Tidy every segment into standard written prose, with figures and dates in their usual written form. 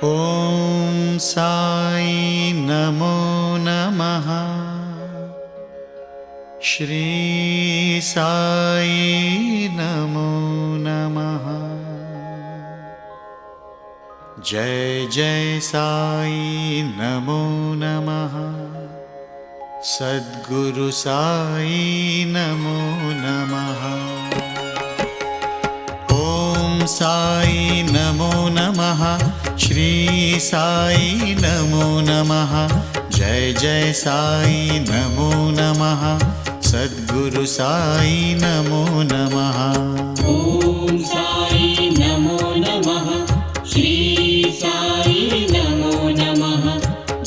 ॐ साई नमो नमः। श्री साई नमो नमः। जय जय साई नमो नमः। सद्गुरु साई नमो नमः। ॐ साई नमो नमः। श्री साई नमो नमः। जय जय साई नमो नमः। सद्गुरु साई नमो नमः। ॐ साई नमो नमः। श्री साई नमो नमः।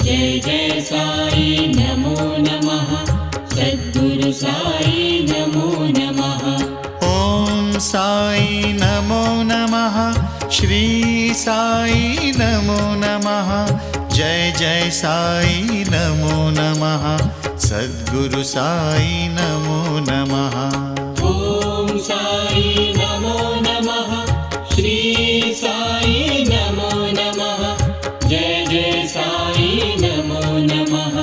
जय जय साई नमो नमः। सद्गुरु साई नमो नमः। ॐ साई नमो नमः। श्री साई नमो नमः। जय जय साई नमो नमः। सद्गुरु साई नमो नमः। ॐ साई नमो नमः। श्री साई नमो नमः। जय जय साई नमो नमः।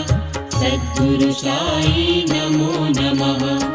सद्गुरु साई नमो नमः।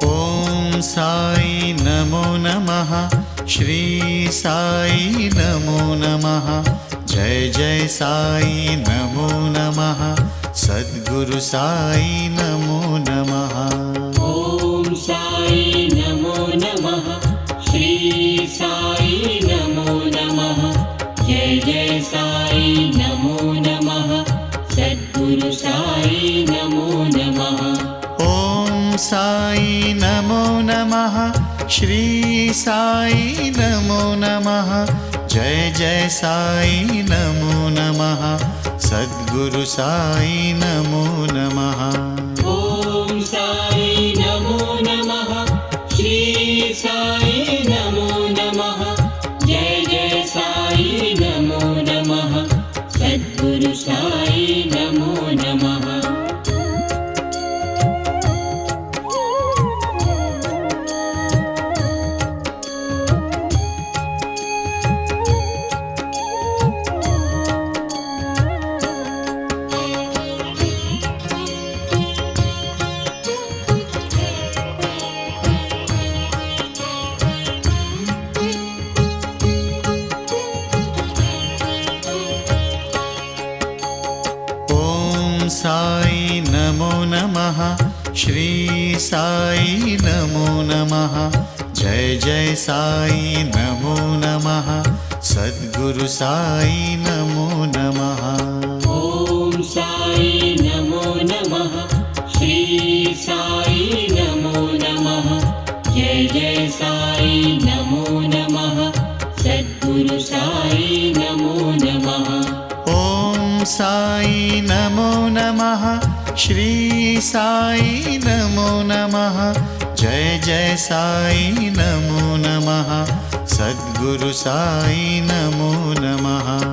ॐ साई नमो नमः। श्री साई नमो नमः। जय जय साई नमो नमः। सद्गुरु साई नमो नमः। ॐ साई नमो नमः। श्री साई नमो नमः। जय जय साई नमो नमः। सद्गुरु साई नमो नमः। ॐ साई नमो नमः। श्री साई नमो नमः। जय जय साई नमो नमः। सद्गुरु साई नमो नमः। ॐ साई नमो नमः। श्री साई नमो नमः। जय जय साई नमो नमः। सद्गुरु साई नमो नमः। ॐ साई नमो नमः। श्री साई नमो नमः। जय जय साई नमो नमः। सद्गुरु साई नमो नमः। ॐ साई नमो नमः। श्री साई नमो नमः। जय जय साई नमो नमः। सद्गुरु साई नमो नमः। ॐ साई नमो नमः। श्री साई नमो नमः। जय जय साई नमो नमः। सद्गुरु साई नमो नमः।